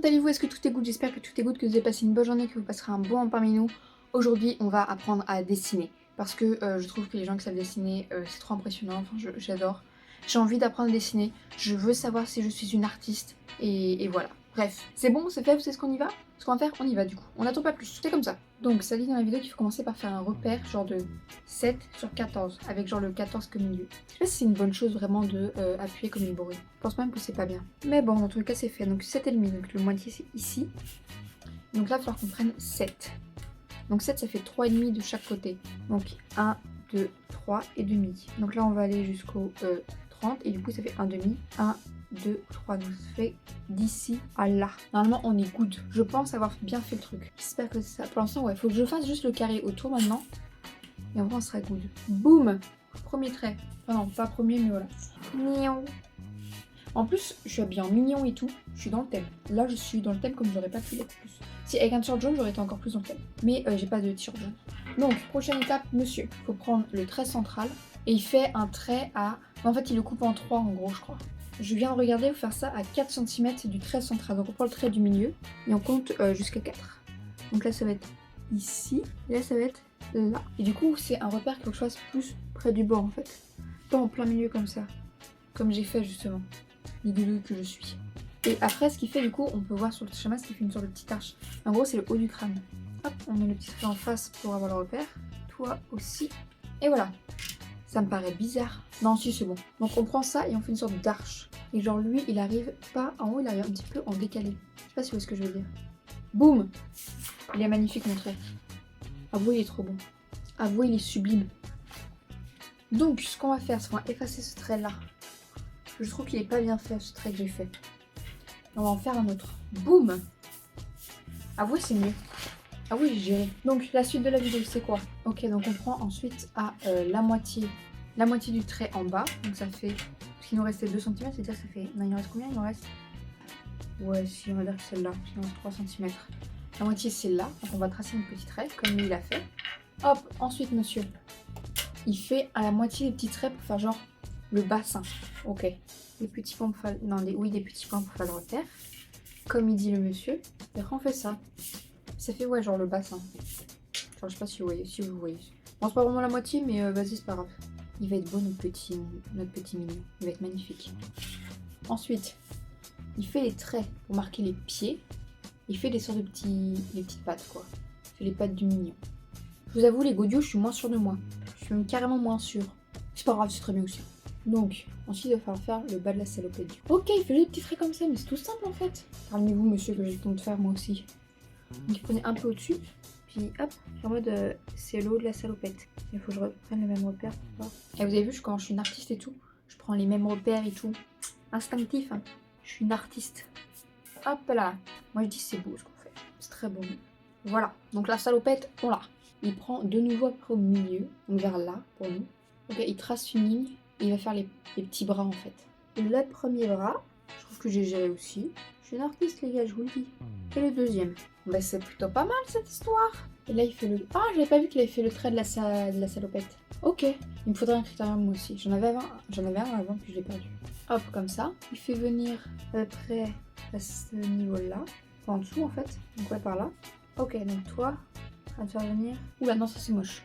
allez-vous? Est-ce que tout est good? J'espère que tout est good, que vous avez passé une bonne journée, que vous passerez un bon moment parmi nous. Aujourd'hui, on va apprendre à dessiner. Parce que je trouve que les gens qui savent dessiner, c'est trop impressionnant. Enfin, j'adore. J'ai envie d'apprendre à dessiner. Je veux savoir si je suis une artiste. Et voilà. Bref, c'est bon, c'est fait, vous savez ce qu'on y va? Ce qu'on va faire, on y va du coup. On n'attend pas plus, c'est comme ça. Donc, ça dit dans la vidéo qu'il faut commencer par faire un repère, genre de 7 sur 14, avec genre le 14 comme milieu. Je sais pas si c'est une bonne chose vraiment de appuyer comme une bourrée. Je pense même que c'est pas bien. Mais bon, dans tous les cas, c'est fait. Donc 7,5, donc le moitié c'est ici. Donc là, il va falloir qu'on prenne 7. Donc 7, ça fait 3,5 de chaque côté. Donc 1, 2, 3 et demi. Donc là, on va aller jusqu'au 30 et du coup, ça fait 1 demi. 1, 2, 3, donc ça fait d'ici à là. Normalement, on est good. Je pense avoir bien fait le truc. J'espère que c'est ça. Pour l'instant, ouais, faut que je fasse juste le carré autour maintenant. Et en vrai, on sera good. Boum! Premier trait. Enfin non, pas premier, mais voilà. Mignon. En plus, je suis habillée en mignon et tout. Je suis dans le thème. Là, je suis dans le thème comme j'aurais pas pu l'être plus. Si avec un t-shirt jaune, j'aurais été encore plus dans le thème. Mais j'ai pas de t-shirt jaune. Donc, prochaine étape, monsieur. Faut prendre le trait central. Et il fait un trait à... En fait, il le coupe en 3 en gros, je crois. Je viens de regarder, vous faire ça à 4 cm, c'est du trait central. Donc on prend le trait du milieu et on compte jusqu'à 4. Donc là, ça va être ici. Et là, ça va être là. Et du coup, c'est un repère qu'il faut que je fasse plus près du bord en fait. Pas en plein milieu comme ça. Comme j'ai fait justement. L'idée que je suis. Et après, ce qu'il fait du coup, on peut voir sur le schéma, ce qui fait une sorte de petite arche. En gros, c'est le haut du crâne. Hop, on met le petit trait en face pour avoir le repère. Toi aussi. Et voilà. Ça me paraît bizarre. Non, si, c'est bon. Donc on prend ça et on fait une sorte d'arche. Et genre lui, il arrive pas en haut, il arrive un petit peu en décalé. Je sais pas si vous voyez ce que je veux dire. Boum! Il est magnifique mon trait. Avouez, il est trop bon. Avouez, il est sublime. Donc, ce qu'on va faire, c'est qu'on va effacer ce trait-là. Je trouve qu'il est pas bien fait, ce trait que j'ai fait. On va en faire un autre. Boum! Avouez, c'est mieux. Ah oui, j'ai géré. Donc, la suite de la vidéo, c'est quoi? Ok, donc on prend ensuite à la moitié du trait en bas. Donc ça fait... Parce qu'il nous restait 2 cm, c'est-à-dire que ça fait... Non, il en reste combien? Il en reste... Ouais, si, on va dire que celle-là. Il en reste 3 cm. La moitié, c'est là. Donc on va tracer une petite trait, comme lui, il a fait. Hop, ensuite, monsieur. Il fait à la moitié des petits traits pour faire genre le bassin. Ok. Des petits points pour faire... Non, oui, des petits points pour faire le repère. Comme il dit le monsieur. Et après, on fait ça. Ça fait ouais genre le bassin. Genre je sais pas si vous voyez, Bon c'est pas vraiment la moitié mais vas-y c'est pas grave. Il va être beau notre petit mignon. Il va être magnifique. Ensuite, il fait les traits pour marquer les pieds. Il fait des sortes de les petites pattes quoi. Il fait les pattes du mignon. Je vous avoue les godillots je suis moins sûre de moi. Je suis même carrément moins sûre. C'est pas grave, c'est très bien aussi. Donc, ensuite il va falloir faire le bas de la salopette. Ok, il fait des petits traits comme ça, mais c'est tout simple en fait. Calmez-vous monsieur que j'ai le temps de faire moi aussi. Donc, prenez un peu au-dessus, puis hop, en mode c'est le haut de la salopette. Il faut que je reprenne le même repère pour voir. Et vous avez vu, quand je suis une artiste et tout, je prends les mêmes repères et tout. Instinctif, hein. Je suis une artiste. Hop là. Moi je dis c'est beau ce qu'on fait. C'est très beau. Voilà. Donc la salopette, on l'a. Il prend de nouveau après au milieu, donc vers là pour nous. Ok, il trace une ligne et il va faire les petits bras en fait. Le premier bras, je trouve que j'ai géré aussi. Je suis une artiste les gars, je vous le dis. Et le deuxième. Bah c'est plutôt pas mal cette histoire. Et là il fait le... Ah j'avais pas vu qu'il avait fait le trait de la salopette. Ok. Il me faudrait un critérium moi aussi. J'en avais un avant puis je l'ai perdu. Hop comme ça. Il fait venir à peu près à ce niveau là. Enfin, en dessous en fait. Donc ouais par là. Ok donc toi, à te faire venir... Oula non ça c'est moche.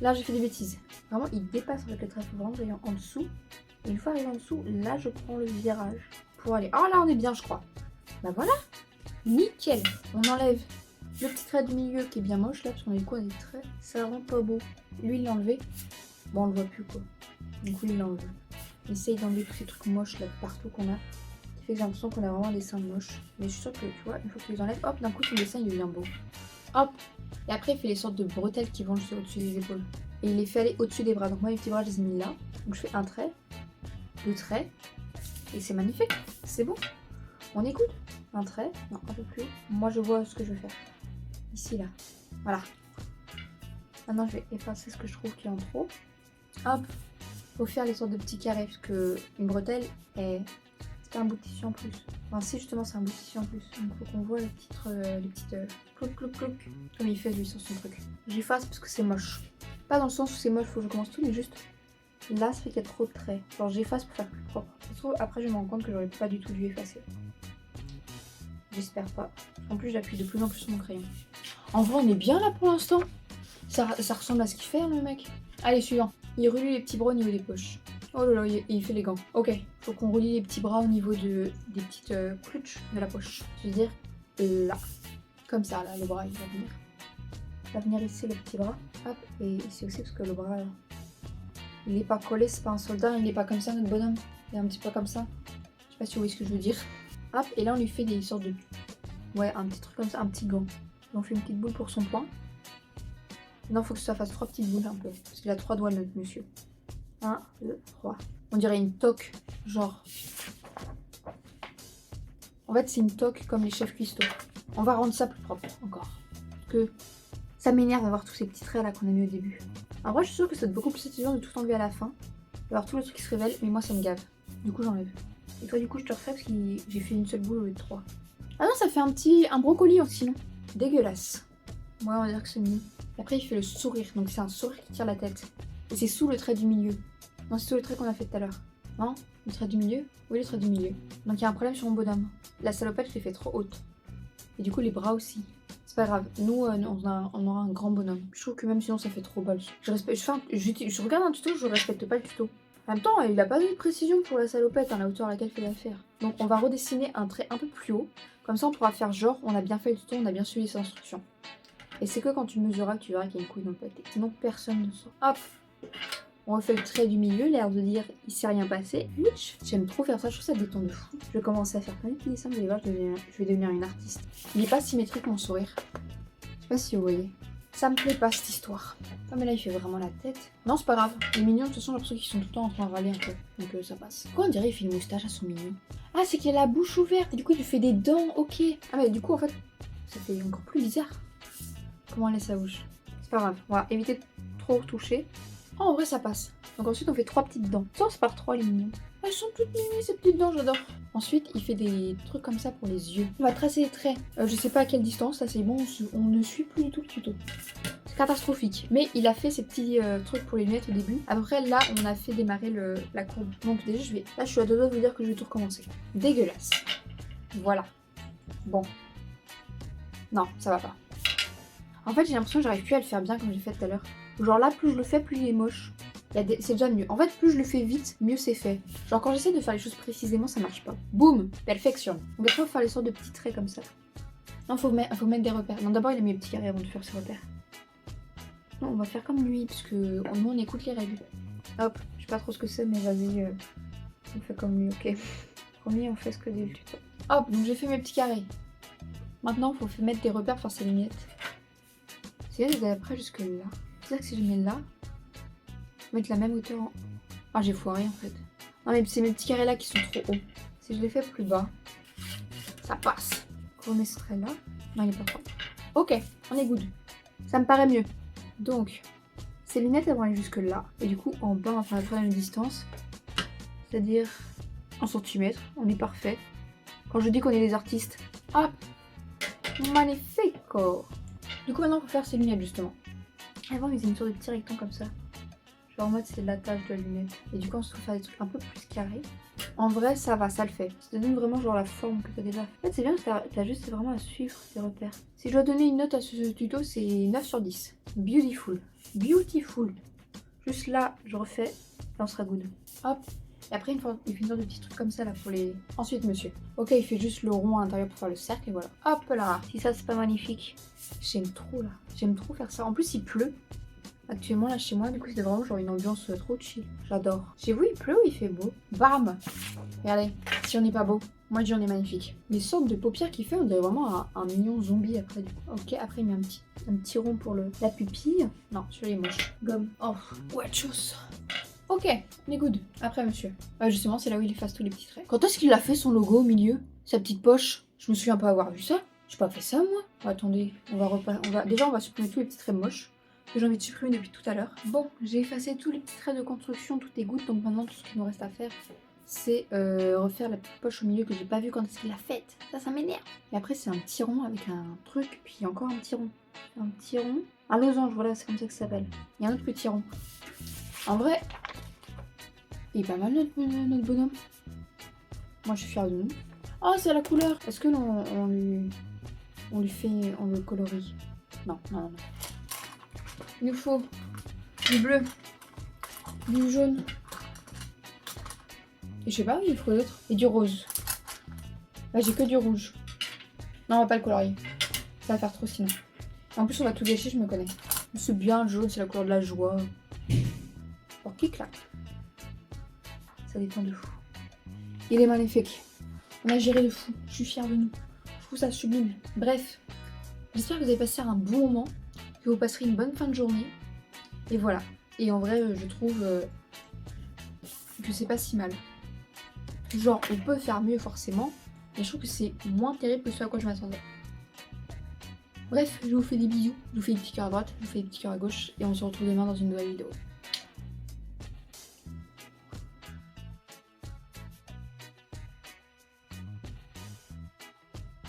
Là j'ai fait des bêtises. Vraiment il dépasse avec le trait. Faut vraiment que j'aille en dessous. Et une fois arrivé en dessous, là je prends le virage. Pour aller... Oh là on est bien je crois. Bah voilà. Nickel. On enlève le petit trait du milieu qui est bien moche là, parce qu'on a du coup on a des traits. Ça rend pas beau. Lui il l'a enlevé. Bon on le voit plus quoi. Du coup il l'a enlevé. Essaye d'enlever tous ces trucs moches là partout qu'on a. Qui fait que j'ai l'impression qu'on a vraiment un dessin moche. Mais je suis sûre que tu vois, une fois que tu les enlèves, hop d'un coup ton dessin il devient beau. Hop. Et après il fait les sortes de bretelles qui vont juste au-dessus des épaules. Et il les fait aller au-dessus des bras. Donc moi les petits bras je les ai mis là. Donc je fais un trait, deux traits. Et c'est magnifique. C'est bon. On écoute. Un trait, non un peu plus. Moi je vois ce que je veux faire. Ici là. Voilà. Maintenant je vais effacer ce que je trouve qui est en trop. Hop. Faut faire les sortes de petits carrés parce que une bretelle est... c'est pas un bout de tissu en plus. Enfin si justement c'est un bout de tissu en plus. Donc faut qu'on voit les petites clouc clouc clouc. Comme il fait lui sur son truc. J'efface parce que c'est moche. Pas dans le sens où c'est moche, faut que je commence tout, mais juste là ça fait qu'il y a trop de traits. Genre j'efface pour faire plus propre. Ça se trouve après je me rends compte que j'aurais pas du tout dû effacer. J'espère pas. En plus, j'appuie de plus en plus sur mon crayon. En vrai, on est bien là pour l'instant. Ça ressemble à ce qu'il fait, hein, le mec. Allez, suivant. Il relie les petits bras au niveau des poches. Oh là là, il fait les gants. Ok, faut qu'on relie les petits bras au niveau des petites clutches de la poche. Je veux dire, là. Comme ça, là, le bras, il va venir. Il va venir ici, le petit bras. Hop, et ici aussi, parce que le bras, là, il n'est pas collé, c'est pas un soldat, il n'est pas comme ça, notre bonhomme. Il est un petit peu comme ça. Je sais pas si vous voyez ce que je veux dire. Hop, et là, on lui fait des sortes de... Ouais, un petit truc comme ça, un petit gant. On fait une petite boule pour son poing. Non, faut que ça fasse 3 petites boules un peu. Parce qu'il a 3 doigts, notre monsieur. 1, 2, 3. On dirait une toque, genre. En fait, c'est une toque comme les chefs cuistots. On va rendre ça plus propre encore. Parce que ça m'énerve d'avoir tous ces petits traits là qu'on a mis au début. En vrai, je suis sûre que c'est beaucoup plus satisfaisant de tout enlever à la fin. D'avoir tout le truc qui se révèle, mais moi ça me gave. Du coup, j'enlève. Et toi, du coup, je te refais parce que j'ai fait une seule boule au lieu de 3. Ah non, ça fait un brocoli aussi, non? Dégueulasse. Ouais, on va dire que c'est mieux. Et après, il fait le sourire. Donc, c'est un sourire qui tire la tête. Et c'est sous le trait du milieu. Non, c'est sous le trait qu'on a fait tout à l'heure. Non? Le trait du milieu? Oui, le trait du milieu. Donc, il y a un problème sur mon bonhomme. La salopette, je l'ai fait trop haute. Et du coup, les bras aussi. C'est pas grave. Nous, on aura un grand bonhomme. Je trouve que même sinon, ça fait trop bol. Je regarde un tuto, je respecte pas le tuto. En même temps, il a pas donné de précision pour la salopette, hein, la hauteur à laquelle il fallait faire. Donc, on va redessiner un trait un peu plus haut. Comme ça, on pourra faire genre, on a bien fait le tuto, on a bien suivi ses instructions. Et c'est que quand tu mesureras que tu verras qu'il y a une couille dans le pâté. Sinon, personne ne saura. Hop! On refait le trait du milieu, l'air de dire il s'est rien passé. J'aime trop faire ça, je trouve ça détend de fou. Je vais commencer à faire plein de petits dessins, vous allez voir, je vais devenir une artiste. Il est pas symétrique mon sourire. Je sais pas si vous voyez. Ça me plaît pas cette histoire. Ah mais là il fait vraiment la tête. Non c'est pas grave. Les mignons de toute façon j'ai l'impression qu'ils sont tout le temps en train de râler un peu. Donc ça passe. Pourquoi on dirait qu'il fait une moustache à son mignon? Ah c'est qu'il a la bouche ouverte et du coup il lui fait des dents, ok. Ah mais du coup en fait ça fait encore plus bizarre. Comment elle laisse sa bouche? C'est pas grave, on va éviter de trop retoucher. Oh en vrai ça passe. Donc ensuite on fait 3 petites dents. Ça c'est par 3 les mignons. Elles sont toutes mimiques ces petites dents, j'adore. Ensuite il fait des trucs comme ça pour les yeux. On va tracer les traits. Je sais pas à quelle distance, ça c'est bon, on ne suit plus du tout le tuto. C'est catastrophique. Mais il a fait ces petits trucs pour les lunettes au début. Après là on a fait démarrer la courbe. Donc déjà là je suis à deux doigts de vous dire que je vais tout recommencer. Dégueulasse. Voilà. Bon. Non, ça va pas. En fait j'ai l'impression que j'arrive plus à le faire bien comme j'ai fait tout à l'heure. Genre là plus je le fais plus il est moche. C'est déjà mieux. En fait, plus je le fais vite, mieux c'est fait. Genre quand j'essaie de faire les choses précisément, ça marche pas. Boum, perfection. Donc après, il faut faire les sortes de petits traits comme ça. Non, faut mettre des repères. Non, d'abord, il a mis les petits carrés avant de faire ses repères. Non, on va faire comme lui, parce que nous, on écoute les règles. Hop, je sais pas trop ce que c'est, mais vas-y, on fait comme lui, ok. Promis, on fait ce que dit le tuto. Hop, donc j'ai fait mes petits carrés. Maintenant, il faut mettre des repères pour faire ses lunettes. C'est là, après jusque là. C'est ça que si je mets là, mettre la même hauteur en... Ah j'ai foiré en fait. Non mais c'est mes petits carrés là qui sont trop hauts. Si je les fais plus bas, ça passe. On met ce trait là. Non il est pas propre. Ok, on est good. Ça me paraît mieux. Donc, ces lunettes elles vont aller jusque là. Et du coup en bas on va faire la même distance. C'est-à-dire en centimètres. On est parfait. Quand je dis qu'on est des artistes. Hop, magnifique. Du coup maintenant il faut faire ces lunettes justement. Avant ils faisaient une sorte de petit rectangle comme ça. Genre en mode c'est l'attache de la lunette. Et du coup on se trouve faire des trucs un peu plus carrés. En vrai ça va, ça le fait. Ça te donne vraiment genre la forme que t'as déjà. En fait c'est bien, t'as juste vraiment à suivre tes repères. Si je dois donner une note à ce tuto c'est 9 sur 10. Beautiful. Beautiful. Juste là je refais et on sera good. Hop. Et après il fait une sorte de petits trucs comme ça là pour les... Ensuite monsieur. Ok il fait juste le rond à l'intérieur pour faire le cercle et voilà. Hop là. Si ça c'est pas magnifique. J'aime trop là. J'aime trop faire ça. En plus il pleut. Actuellement là chez moi, du coup c'est vraiment genre une ambiance trop chill. J'adore. Chez vous il pleut ou il fait beau? Bam! Regardez, si on n'est pas beau. Moi je dis on est magnifique. Les sortes de paupières qu'il fait, on dirait vraiment un mignon zombie après du coup. Ok, après il met un petit rond pour la pupille. Non, celui-là est moche. Gomme. Oh, what chose. Ok, on est good. Après monsieur. Justement c'est là où il efface tous les petits traits. Quand est-ce qu'il a fait son logo au milieu? Sa petite poche? Je me souviens pas avoir vu ça. J'ai pas fait ça moi. Oh, attendez, déjà on va supprimer tous les petits traits moches que j'ai envie de supprimer depuis tout à l'heure. Bon, j'ai effacé tous les petits traits de construction, toutes les gouttes, donc maintenant tout ce qu'il nous reste à faire, c'est refaire la petite poche au milieu que j'ai pas vu quand est-ce qu'il l'a faite. Ça m'énerve. Et après c'est un petit rond avec un truc, puis encore un petit rond. Un petit rond. Un losange, voilà, c'est comme ça que ça s'appelle. Il y a un autre petit rond. En vrai, il est pas mal notre bonhomme. Moi je suis fière de nous. Oh, c'est la couleur. Est-ce que on lui fait, on le colorie? Non, non, non. Il nous faut du bleu, du jaune. Et je sais pas, il faut d'autres. Et du rose. Là, j'ai que du rouge. Non, on va pas le colorier. Ça va faire trop sinon. En plus, on va tout gâcher, je me connais. C'est bien le jaune, c'est la couleur de la joie. Pour qui claque. Ça détend de fou. Il est magnifique. On a géré de fou. Je suis fière de nous. Je trouve ça sublime. Bref, j'espère que vous avez passé un bon moment, que vous passerez une bonne fin de journée. Et voilà. Et en vrai, je trouve que c'est pas si mal. Genre, on peut faire mieux forcément, mais je trouve que c'est moins terrible que ce à quoi je m'attendais. Bref, je vous fais des bisous, je vous fais des petits cœurs à droite, je vous fais des petits cœurs à gauche, et on se retrouve demain dans une nouvelle vidéo.